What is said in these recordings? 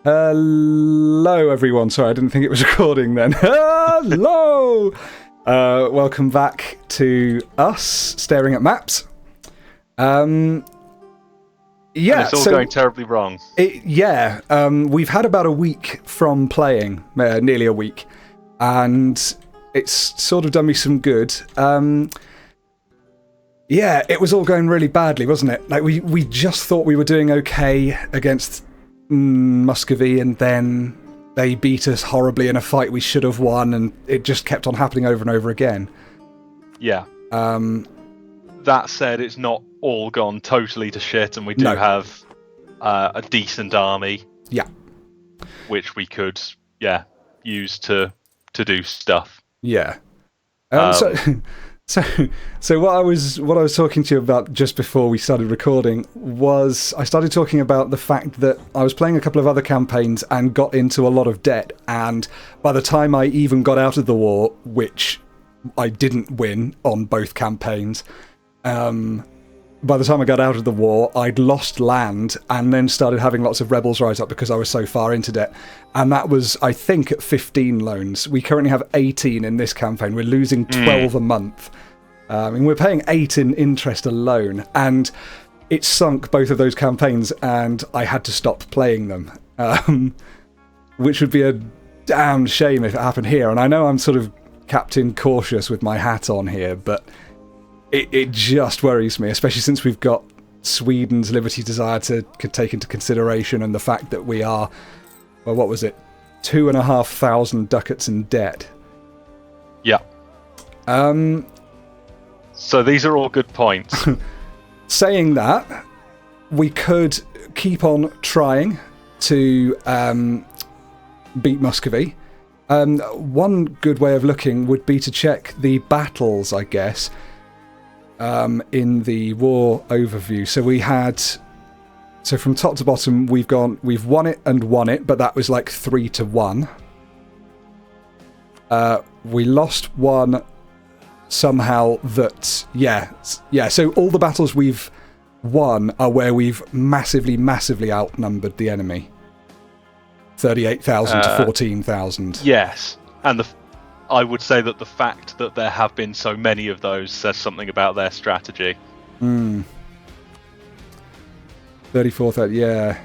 Hello, everyone. Sorry, I didn't think it was recording then. Hello! Welcome back to us staring at maps. Yeah, and it's all going terribly wrong. We've had about a week from playing, nearly a week, and it's sort of done me some good. Yeah, it was all going really badly, wasn't it? Like we just thought we were doing okay against Muscovy, and then they beat us horribly in a fight we should have won, and it just kept on happening over and over again. Yeah. That said, it's not all gone totally to shit, and we do have a decent army. Yeah. Which we could, use to do stuff. Yeah. So what I was talking to you about just before we started recording was I started talking about the fact that I was playing a couple of other campaigns and got into a lot of debt, and by the time I even got out of the war, which I didn't win on both campaigns, by the time I got out of the war, I'd lost land and then started having lots of rebels rise up because I was so far into debt. And that was, I think, at 15 loans. We currently have 18 in this campaign. We're losing 12 a month. And we're paying 8 in interest alone. And it sunk both of those campaigns, and I had to stop playing them. Which would be a damn shame if it happened here. And I know I'm sort of Captain Cautious with my hat on here, but it just worries me, especially since we've got Sweden's Liberty Desire to take into consideration, and the fact that we are, well, what was it, 2,500 ducats in debt. Yeah. So these are all good points. Saying that, we could keep on trying to beat Muscovy. One good way of looking would be to check the battles, I guess, in the war overview. So from top to bottom, we've won it and won it, but that was like 3-1. We lost one somehow that, so all the battles we've won are where we've massively outnumbered the enemy. 38,000 to 14,000. Yes, and I would say that the fact that there have been so many of those says something about their strategy. 34,000, yeah.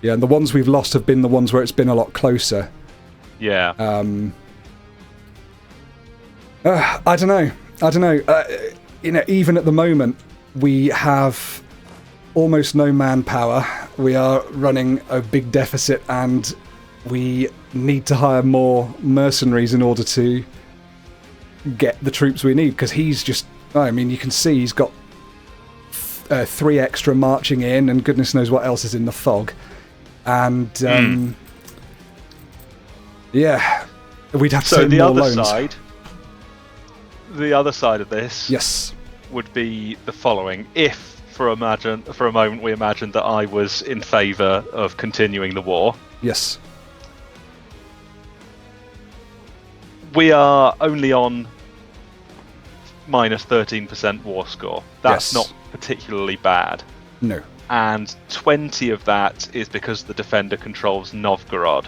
Yeah, and the ones we've lost have been the ones where it's been a lot closer. Yeah. I don't know. Even at the moment, we have almost no manpower. We are running a big deficit, and we need to hire more mercenaries in order to get the troops we need, because he's just, you can see he's got 3 extra marching in, and goodness knows what else is in the fog. And we'd have to take more loans. The other side of this would be the following. If for a moment we imagined that I was in favour of continuing the war. Yes. We are only on minus 13% war score. That's not particularly bad. No. And 20 of that is because the defender controls Novgorod.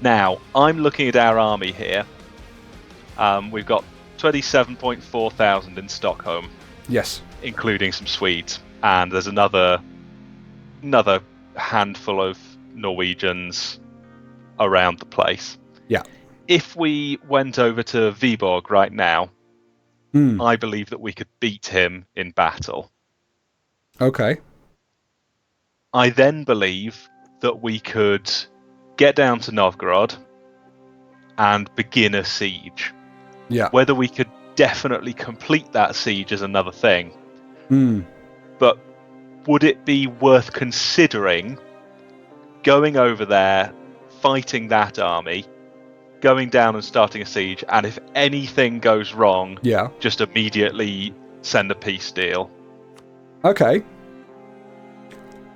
Now, I'm looking at our army here. We've got 27.4 thousand in Stockholm. Yes. Including some Swedes. And there's another handful of Norwegians around the place. Yeah. If we went over to Viborg right now, I believe that we could beat him in battle. Okay. I then believe that we could get down to Novgorod and begin a siege. Yeah. Whether we could definitely complete that siege is another thing. But would it be worth considering going over there, fighting that army, going down and starting a siege, and if anything goes wrong, just immediately send a peace deal? Okay.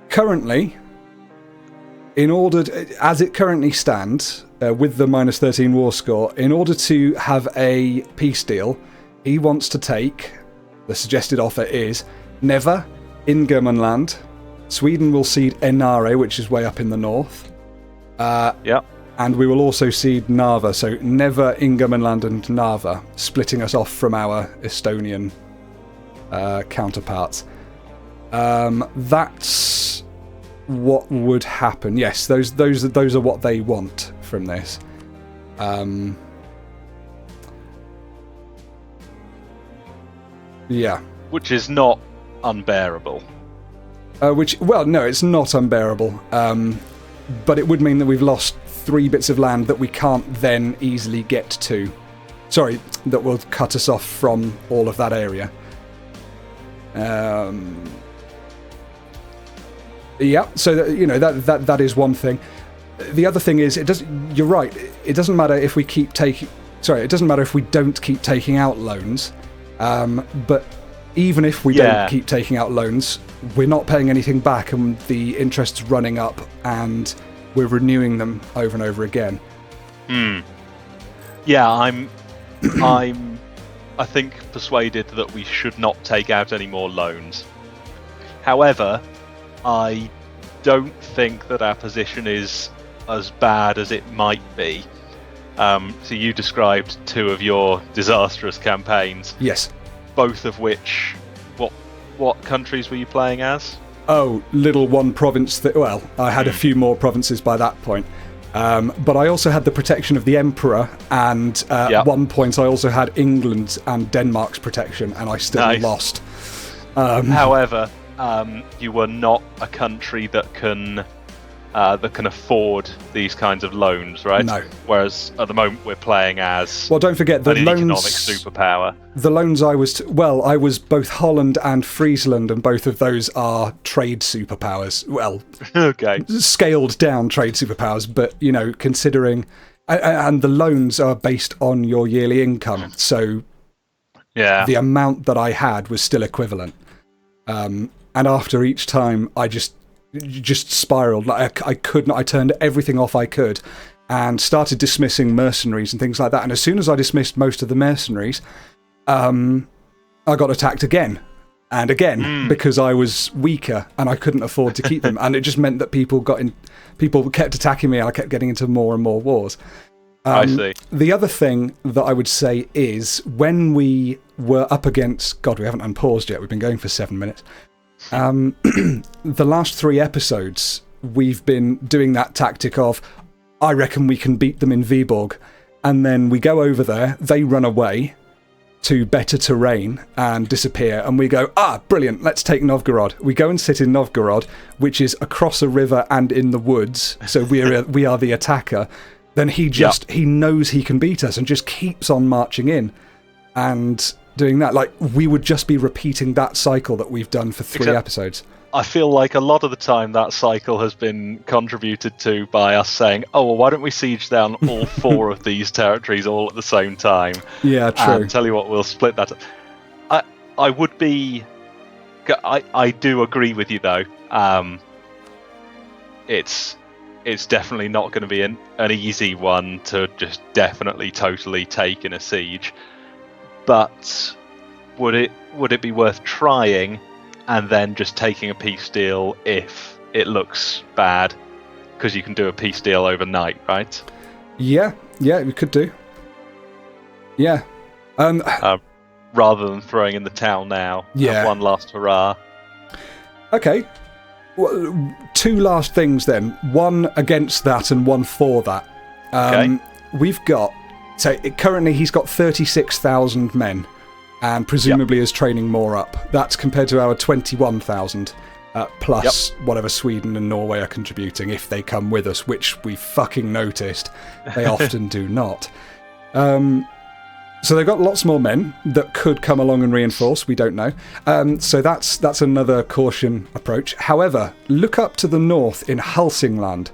Currently, as it currently stands, with the minus 13 war score, in order to have a peace deal, he wants to take, the suggested offer is, never, Ingermanland. Sweden will cede Enare, which is way up in the north. And we will also cede Narva, so never Ingermanland and Narva, splitting us off from our Estonian counterparts. That's what would happen. Yes, those are what they want from this. Yeah. Which is not unbearable. No, it's not unbearable. But it would mean that we've lost 3 bits of land that we can't then easily get to. Sorry, that will cut us off from all of that area. Yeah, so that is one thing. The other thing is, you're right. It doesn't matter if we keep taking. Sorry, it doesn't matter if we don't keep taking out loans. But even if we don't keep taking out loans, we're not paying anything back, and the interest's running up, and we're renewing them over and over again. Yeah, I think persuaded that we should not take out any more loans. However, I don't think that our position is as bad as it might be. So you described 2 of your disastrous campaigns. Yes. Both of which, what countries were you playing as? Oh, little one province. I had a few more provinces by that point. But I also had the protection of the Emperor, and at one point I also had England and Denmark's protection, and I still lost. However, you were not a country that can afford these kinds of loans, right? No. Whereas at the moment we're playing as don't forget the an loans, economic superpower. The loans I was both Holland and Friesland, and both of those are trade superpowers. Well, okay, scaled down trade superpowers, but considering, and the loans are based on your yearly income, so the amount that I had was still equivalent. And after each time, I just spiraled. Like I couldn't. I turned everything off I could, and started dismissing mercenaries and things like that. And as soon as I dismissed most of the mercenaries, I got attacked again and again because I was weaker and I couldn't afford to keep them. And it just meant that people kept attacking me, and I kept getting into more and more wars. I see. The other thing that I would say is when we were up against... God, we haven't unpaused yet. We've been going for 7 minutes. The last 3 episodes, we've been doing that tactic of, I reckon we can beat them in Viborg, and then we go over there, they run away to better terrain and disappear, and we go, brilliant, let's take Novgorod. We go and sit in Novgorod, which is across a river and in the woods, so we are the attacker. Then he knows he can beat us and just keeps on marching in and doing that. Like, we would just be repeating that cycle that we've done for 3 episodes. I feel like a lot of the time that cycle has been contributed to by us saying, why don't we siege down all 4 of these territories all at the same time? Yeah, true. And tell you what, we'll split that. I would be... I do agree with you, though. It's definitely not going to be an easy one to just definitely totally take in a siege. But would it be worth trying, and then just taking a peace deal if it looks bad? Because you can do a peace deal overnight, right? Yeah, we could do. Yeah. Rather than throwing in the towel now. Yeah. One last hurrah. Okay. Well, 2 last things then. 1 against that and 1 for that. Okay. We've got... So currently he's got 36,000 men, and presumably is training more up. That's compared to our 21,000, plus whatever Sweden and Norway are contributing if they come with us, which we fucking noticed. They often do not. So they've got lots more men that could come along and reinforce. We don't know. So that's another caution approach. However, look up to the north in Hälsingland.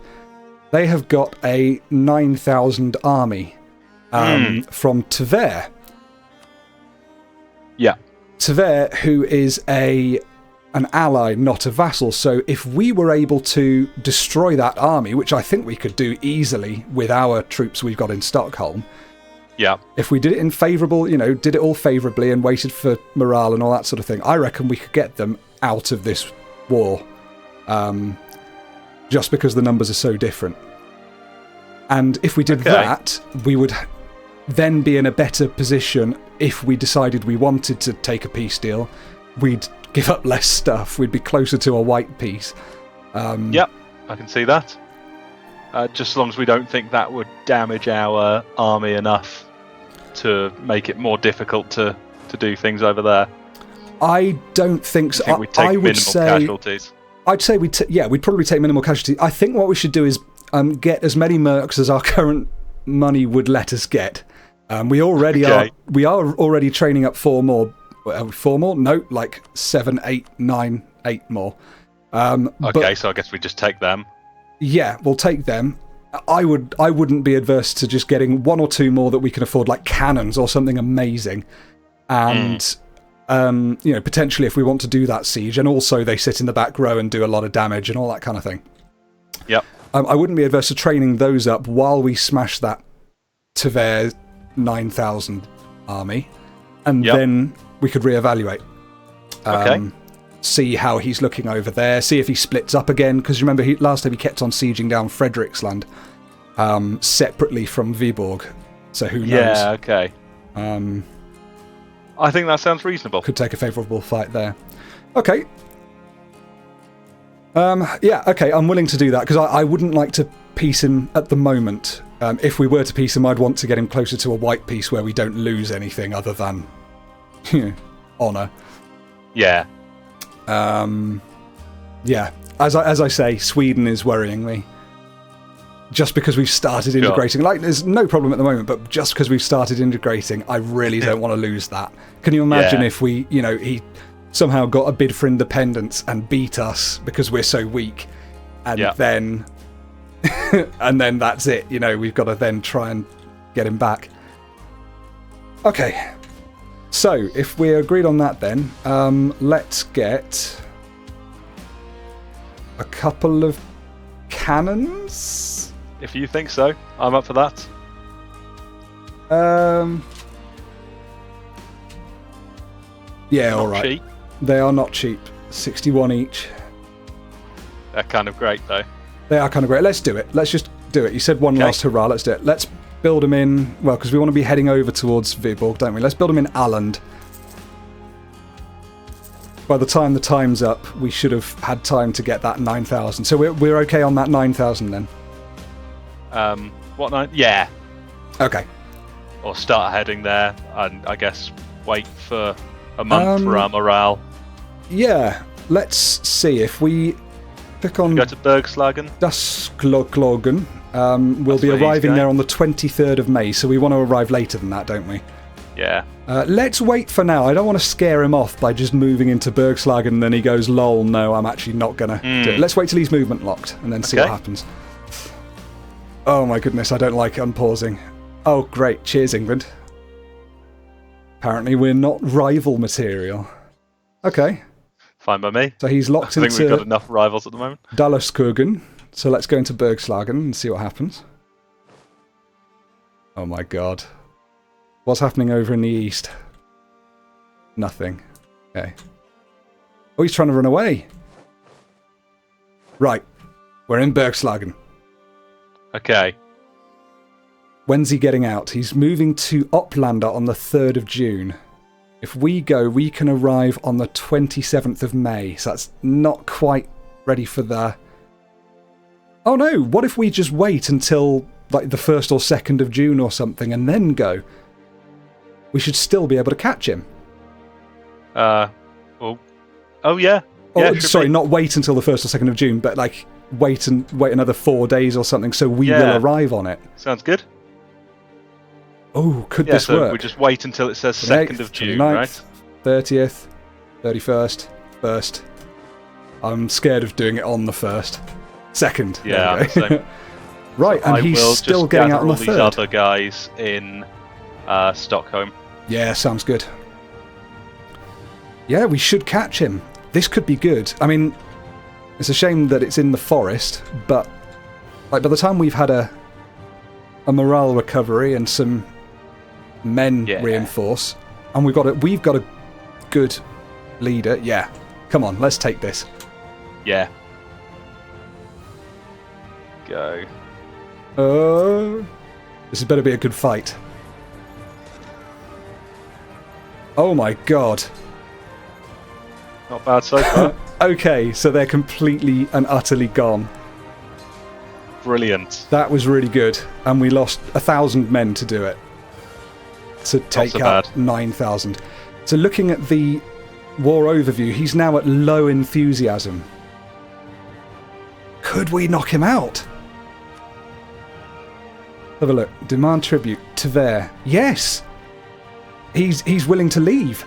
They have got a 9,000 army. From Tver. Yeah. Tver, who is an ally, not a vassal. So if we were able to destroy that army, which I think we could do easily with our troops we've got in Stockholm, if we did it did it all favourably and waited for morale and all that sort of thing, I reckon we could get them out of this war, just because the numbers are so different. And if we did that, we would then be in a better position if we decided we wanted to take a peace deal. We'd give up less stuff. We'd be closer to a white peace. Yep, I can see that. Just as long as we don't think that would damage our army enough to make it more difficult to do things over there. I don't think so. I think we'd take minimal casualties. I'd say we'd probably take minimal casualties. I think what we should do is get as many mercs as our current money would let us get. We already are already training up 4 more. 4 more? No, like 7, 8, 9, 8 more. Okay, so I guess we just take them. Yeah, we'll take them. I wouldn't be adverse to just getting 1 or 2 more that we can afford, like cannons or something amazing. And potentially if we want to do that siege, and also they sit in the back row and do a lot of damage and all that kind of thing. Yep. I wouldn't be adverse to training those up while we smash that Tver 9,000 army, and then we could reevaluate. See how he's looking over there, see if he splits up again, because remember last time he kept on sieging down Frederiksland separately from Viborg, so who knows? Yeah, okay. I think that sounds reasonable. Could take a favourable fight there. Okay. Okay, I'm willing to do that, because I wouldn't like to peace him at the moment. If we were to peace him, I'd want to get him closer to a white peace where we don't lose anything other than honour. Yeah. As I say, Sweden is worrying me. Just because we've started integrating. Like, there's no problem at the moment, but just because we've started integrating, I really don't want to lose that. Can you imagine if we, he somehow got a bid for independence and beat us because we're so weak, and then and then that's it. We've got to then try and get him back. Okay. So, if we're agreed on that then, let's get a couple of cannons. If you think so, I'm up for that. Yeah, alright. Cheap. They are not cheap. 61 each. They're kind of great, though. They are kind of great. Let's do it. Let's just do it. You said one last hurrah. Let's do it. Let's build them in... Well, because we want to be heading over towards Viborg, don't we? Let's build them in Åland. By the time the time's up, we should have had time to get that 9,000. So we're okay on that 9,000 then? What 9? Yeah. Okay. Or start heading there, and I guess wait for a month for our morale. Yeah. Let's see if we click on... Go to Bergslagen. Daskloklogen. We'll be arriving there on the 23rd of May, so we want to arrive later than that, don't we? Yeah. Let's wait for now. I don't want to scare him off by just moving into Bergslagen and then he goes, lol, no, I'm actually not going to do it. Let's wait till he's movement locked and then see what happens. Oh my goodness, I don't like unpausing. Oh, great. Cheers, England. Apparently we're not rival material. Okay. Fine by me. So he's locked into... I think we've got enough rivals at the moment. Dalarskogen. So let's go into Bergslagen and see what happens. Oh my god. What's happening over in the east? Nothing. Okay. Oh, he's trying to run away. Right. We're in Bergslagen. Okay. When's he getting out? He's moving to Oplander on the 3rd of June. If we go, we can arrive on the 27th of May. So that's not quite ready for the... Oh no, what if we just wait until like the 1st or 2nd of June or something and then go? We should still be able to catch him. Oh yeah. Sorry, not wait until the 1st or 2nd of June, but like wait another 4 days or something so we will arrive on it. Sounds good. Oh, could this work? We just wait until it says 2nd of June, 29th, right? 30th, 31st, 1st. I'm scared of doing it on the 1st. 2nd. Yeah, same. Right, so and he's still getting out on the 3rd. These other guys in Stockholm. Yeah, sounds good. Yeah, we should catch him. This could be good. I mean, it's a shame that it's in the forest, but like by the time we've had a morale recovery and some men reinforce, and we've got a good leader. Yeah, Come on, let's take this. Yeah. Go. This had better be a good fight. Oh my god. Not bad so far. Okay, so they're completely and utterly gone. Brilliant. That was really good, and we lost 1,000 men to do it. To take so out bad. 9,000. So looking at the war overview, he's now at low enthusiasm. Could we knock him out? Have a look. Demand tribute. Tver. Yes! He's willing to leave.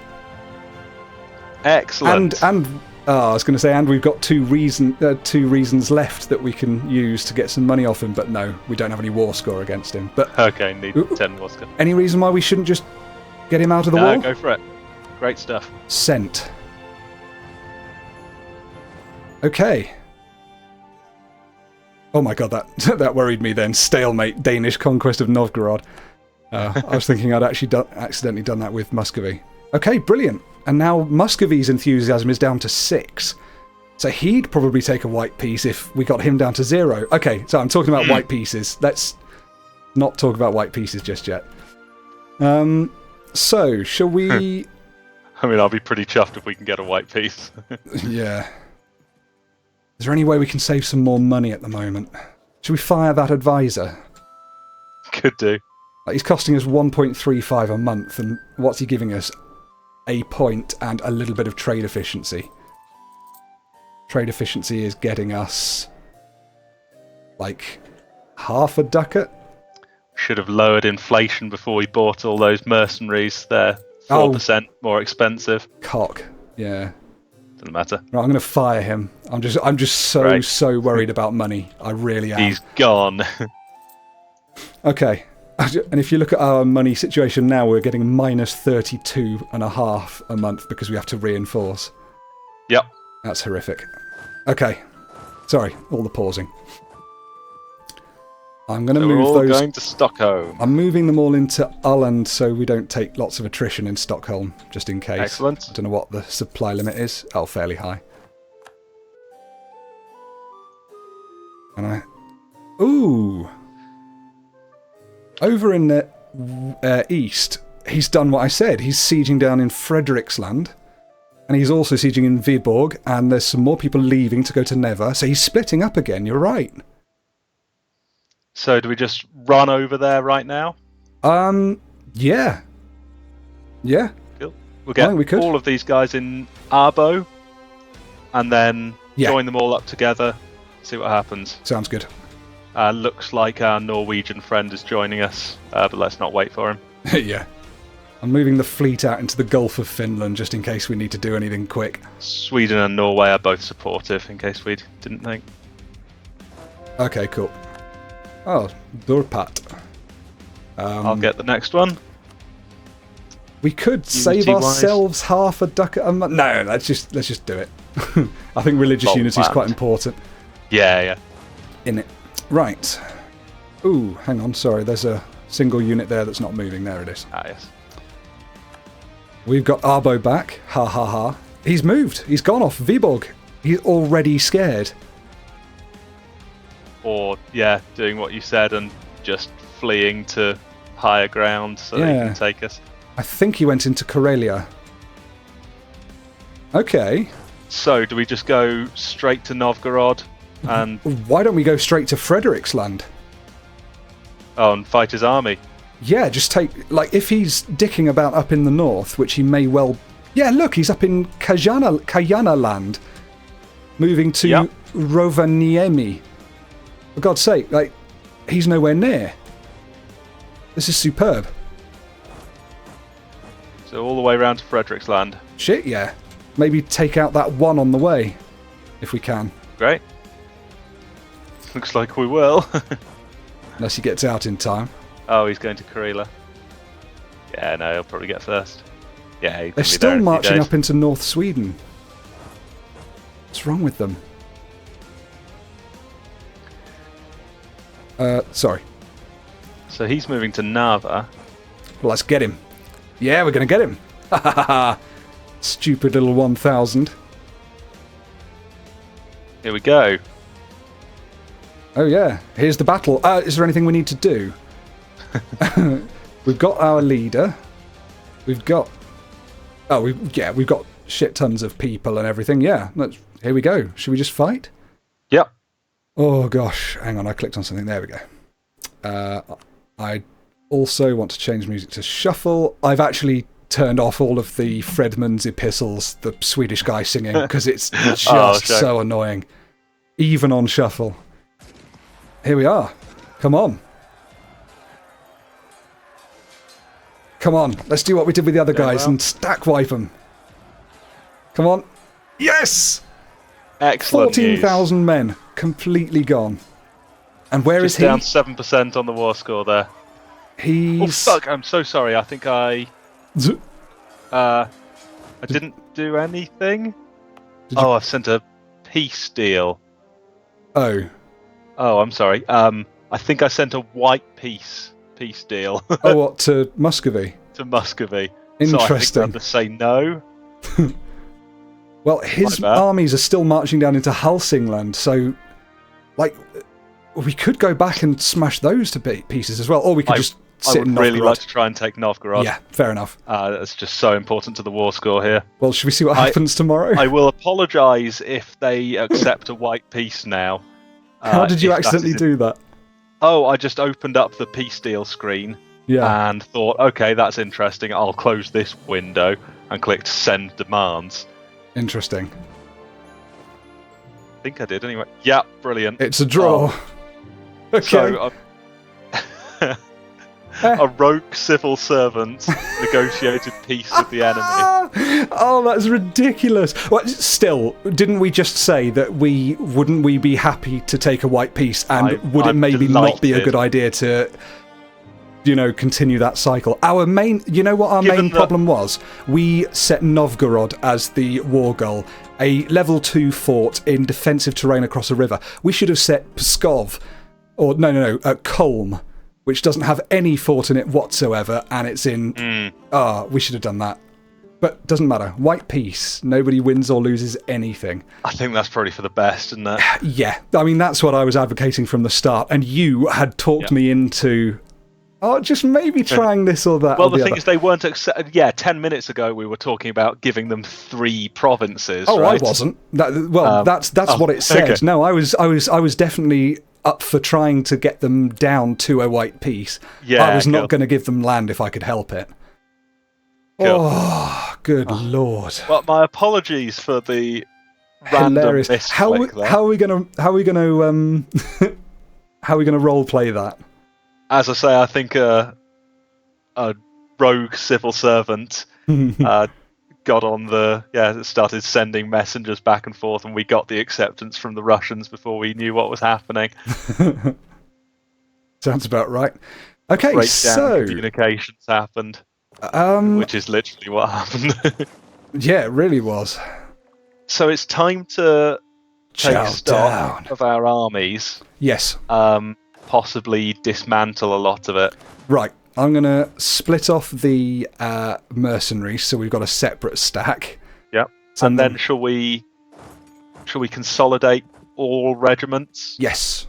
Excellent. And I was going to say, and we've got two reasons left that we can use to get some money off him, but no, we don't have any war score against him. But okay, need 10 war score. Any reason why we shouldn't just get him out of the war? Go for it. Great stuff. Sent. Okay. Oh my god, that worried me then. Stalemate, Danish conquest of Novgorod. I was thinking I'd actually accidentally done that with Muscovy. Okay, brilliant. And now Muscovy's enthusiasm is down to 6. So he'd probably take a white piece if we got him down to 0. Okay, so I'm talking about white pieces. Let's not talk about white pieces just yet. So, shall we... I mean, I'll be pretty chuffed if we can get a white piece. Yeah. Is there any way we can save some more money at the moment? Should we fire that advisor? Could do. He's costing us 1.35 a month, and what's he giving us? A point and a little bit of trade efficiency. Trade efficiency is getting us like half a ducat. Should have lowered inflation before we bought all those mercenaries. They're 4% more expensive. Cock. Yeah. Doesn't matter. Right, I'm going to fire him. I'm just so worried about money. I really am. He's gone. Okay. And if you look at our money situation now, we're getting minus 32.5 a month because we have to reinforce. Yep. That's horrific. Okay. Sorry, all the pausing. I'm going to move all those... going to Stockholm. I'm moving them all into Ulland so we don't take lots of attrition in Stockholm, just in case. Excellent. I don't know what the supply limit is. Oh, fairly high. And Ooh! Over in the east, he's done what I said. He's sieging down in Frederiksland. And he's also sieging in Viborg. And there's some more people leaving to go to Neva. So he's splitting up again. You're right. So do we just run over there right now? Yeah. Yeah. Cool. We'll get all of these guys in Arbo. And then join them all up together. See what happens. Sounds good. Looks like our Norwegian friend is joining us, but let's not wait for him. Yeah. I'm moving the fleet out into the Gulf of Finland just in case we need to do anything quick. Sweden and Norway are both supportive, in case we didn't think. Okay, cool. Oh, Durpat. I'll get the next one. We could save ourselves half a ducat a month. No, let's just do it. I think religious unity is quite important. Yeah. In it. Right. Ooh, hang on, sorry, there's a single unit there that's not moving. There it is. Ah, yes. We've got Arbo back. Ha ha ha. He's moved. He's gone off Viborg. He's already scared. Or, doing what you said and just fleeing to higher ground so they can take us. I think he went into Karelia. Okay. So, do we just go straight to Novgorod? And why don't we go straight to Frederiksland? Oh, and fight his army? Yeah, just take... Like, if he's dicking about up in the north, which he may well... Yeah, look, he's up in Kajana land. Moving to Rovaniemi. For God's sake, like, he's nowhere near. This is superb. So all the way around to Frederiksland. Shit, yeah. Maybe take out that one on the way, if we can. Great. Looks like we will. Unless he gets out in time. Oh, he's going to Karelia. Yeah, no, he'll probably get first. Yeah, they're still marching up into North Sweden. What's wrong with them? Sorry. So he's moving to Narva. Well, let's get him. Yeah, we're going to get him. Ha ha ha. Stupid little 1000. Here we go. Oh yeah, here's the battle. Is there anything we need to do? We've got our leader. We've got... Oh, we've got shit tons of people and everything. Yeah, here we go. Should we just fight? Yep. Oh gosh, hang on, I clicked on something. There we go. I also want to change music to shuffle. I've actually turned off all of the Fredman's epistles, the Swedish guy singing, because it's just so annoying. Even on shuffle. Here we are. Come on. Come on, let's do what we did with the other guys and stack wipe them. Come on. Yes! Excellent. 14,000 men, completely gone. And where is he? Down 7% on the war score there. He's... Oh fuck, I'm so sorry. I think I didn't do anything. I've sent a peace deal. Oh, I'm sorry. I think I sent a white peace deal. Oh, what, to Muscovy? To Muscovy. Interesting. So I think I have to say no. Well, his armies are still marching down into Hälsingland, so, like, we could go back and smash those to pieces as well, or we could just sit in Novgorod. I would really like to try and take Novgorod. Yeah, fair enough. That's just so important to the war score here. Well, should we see what happens tomorrow? I will apologise if they accept a white peace now. How did you accidentally do that? Oh, I just opened up the peace deal screen and thought, okay, that's interesting. I'll close this window and clicked send demands. Interesting. I think I did anyway. Yeah, brilliant. It's a draw. Okay. So, a rogue civil servant negotiated peace with the enemy. Oh, that's ridiculous. Well, still, didn't we just say that wouldn't we be happy to take a white peace, and would it maybe not be a good idea to, continue that cycle? Our main, what our main problem was? We set Novgorod as the war goal, a level 2 fort in defensive terrain across a river. We should have set Pskov, or Kolm, which doesn't have any fort in it whatsoever, and it's in... we should have done that. But doesn't matter. White peace. Nobody wins or loses anything. I think that's probably for the best, isn't it? Yeah. I mean, that's what I was advocating from the start, and you had talked me into... just maybe trying this or that. Well, the thing is, they weren't... 10 minutes ago we were talking about giving them 3 provinces, right? I wasn't. That's what it said. Okay. No, I was definitely... up for trying to get them down to a white peace. Yeah, I was not going to give them land if I could help it. Cool. Oh, good lord! Well, my apologies for the hilarious. Random how are we going to role play that? As I say, I think a rogue civil servant got on started sending messengers back and forth, and we got the acceptance from the Russians before we knew what was happening. Sounds about right. Okay, breakdown communications happened, which is literally what happened. Yeah, it really was. So it's time to take stock of our armies. Yes. Possibly dismantle a lot of it. Right. I'm going to split off the mercenaries, so we've got a separate stack. Yep. And then shall we consolidate all regiments? Yes.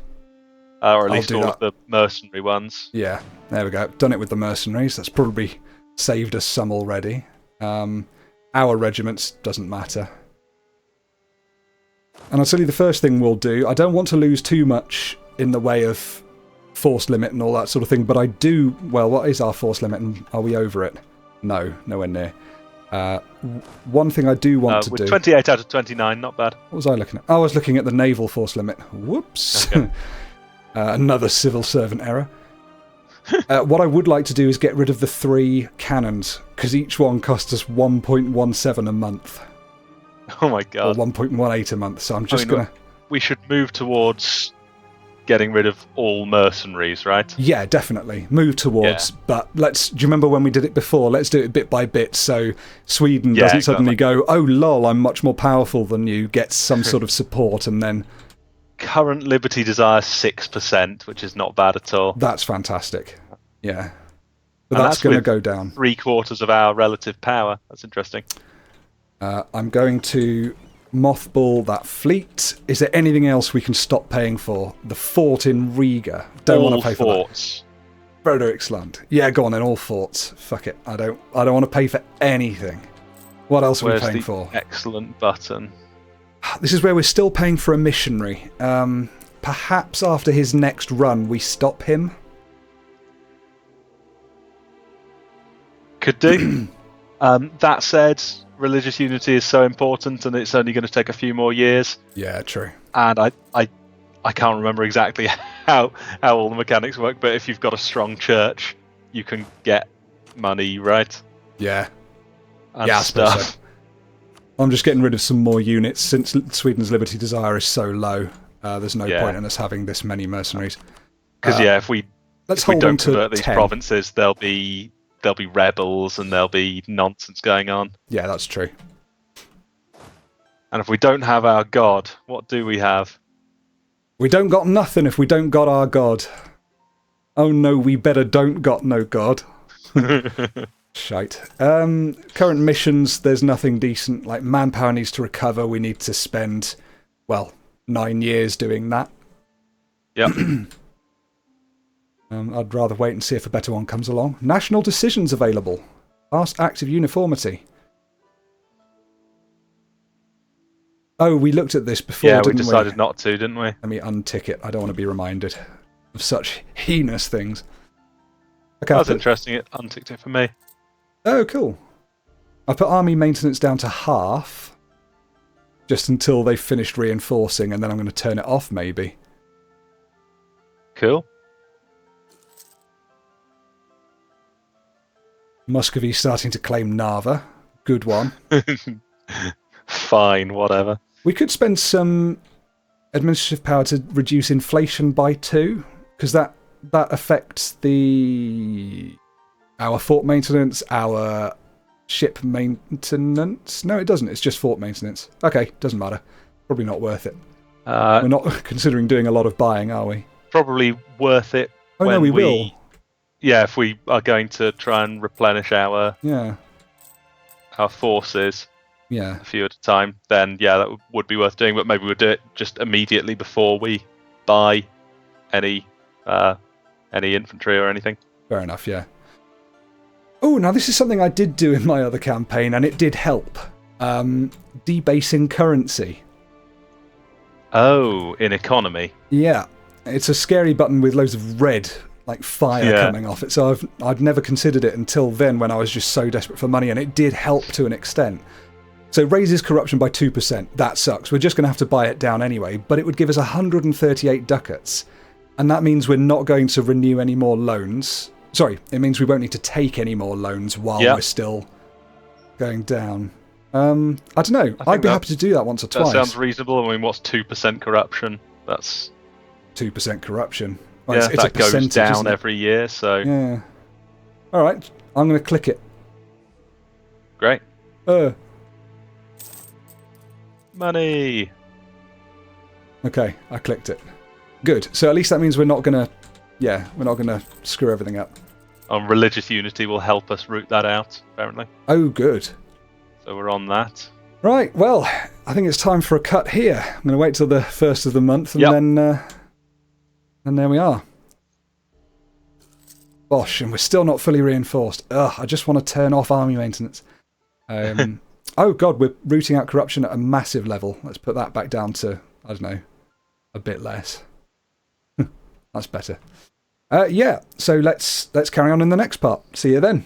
Or at least all of the mercenary ones. Yeah, there we go. Done it with the mercenaries. That's probably saved us some already. Our regiments doesn't matter. And I'll tell you the first thing we'll do. I don't want to lose too much in the way of force limit and all that sort of thing, but I do... Well, what is our force limit, and are we over it? No, nowhere near. One thing I do want to do... 28 out of 29, not bad. What was I looking at? I was looking at the naval force limit. Whoops. Okay. Another civil servant error. What I would like to do is get rid of the 3 cannons, because each one costs us 1.17 a month. Oh my god. Or 1.18 a month, so I'm just going to... We should move towards getting rid of all mercenaries, right? Yeah, definitely. Move towards, but do you remember when we did it before? Let's do it bit by bit, so Sweden doesn't suddenly go, oh lol, I'm much more powerful than you, gets some sort of support, and then... Current Liberty Desire 6%, which is not bad at all. That's fantastic. Yeah. But that's going to go down. 3/4 of our relative power. That's interesting. I'm going to Mothball that fleet. Is there anything else we can stop paying for? The fort in Riga. Don't want to pay forts. for that. Frederiksland. Yeah, go on then. All forts. Fuck it. I don't want to pay for anything. What else are we paying for? Excellent button. This is where we're still paying for a missionary. Perhaps after his next run, we stop him. Could do. That said, religious unity is so important, and it's only going to take a few more years. Yeah, true. And I can't remember exactly how all the mechanics work, but if you've got a strong church, you can get money, right? Yeah. And yeah, stuff. So. I'm just getting rid of some more units since Sweden's Liberty Desire is so low. There's no point in us having this many mercenaries. Because if we don't convert these 10. provinces, there'll be rebels and there'll be nonsense going on. Yeah, that's true. And if we don't have our god, what do we have? We don't got nothing if we don't got our god. Oh no, we better don't got no god. Shite. Current missions, there's nothing decent. Like, manpower needs to recover. We need to spend, 9 years doing that. Yep. I'd rather wait and see if a better one comes along. National decisions available. Past active uniformity. Oh, we looked at this before, didn't we? Yeah, we decided not to, didn't we? Let me untick it. I don't want to be reminded of such heinous things. Okay, That's interesting. It unticked it for me. Oh, cool. I put army maintenance down to half, just until they've finished reinforcing, and then I'm going to turn it off, maybe. Cool. Muscovy starting to claim Narva. Good one. Fine, whatever. We could spend some administrative power to reduce inflation by 2, because that affects our fort maintenance, our ship maintenance. No, it doesn't. It's just fort maintenance. Okay, doesn't matter. Probably not worth it. We're not considering doing a lot of buying, are we? Probably worth it. Oh, no, we will. Yeah, if we are going to try and replenish our forces a few at a time, then that would be worth doing, but maybe we'll do it just immediately before we buy any infantry or anything. Fair enough, yeah. Oh, now this is something I did do in my other campaign, and it did help. Debasing currency. Oh, in economy. Yeah. It's a scary button with loads of red, like fire coming off it. So I'd never considered it until then, when I was just so desperate for money, and it did help to an extent. So it raises corruption by 2%. That sucks. We're just going to have to buy it down anyway, but it would give us 138 ducats. And that means we're not going to renew any more loans. Sorry, it means we won't need to take any more loans while we're still going down. I don't know. I'd be happy to do that once or twice. That sounds reasonable. I mean, what's 2% corruption? That's 2% corruption. Well, it's that goes down every year, so... Yeah. All right, I'm going to click it. Great. Money! Okay, I clicked it. Good. So at least that means we're not going to screw everything up. Religious unity will help us root that out, apparently. Oh, good. So we're on that. Right, well, I think it's time for a cut here. I'm going to wait till the first of the month, and then... and there we are. Bosh, and we're still not fully reinforced. Ugh, I just want to turn off army maintenance. Oh, God, we're rooting out corruption at a massive level. Let's put that back down to, I don't know, a bit less. That's better. So let's carry on in the next part. See you then.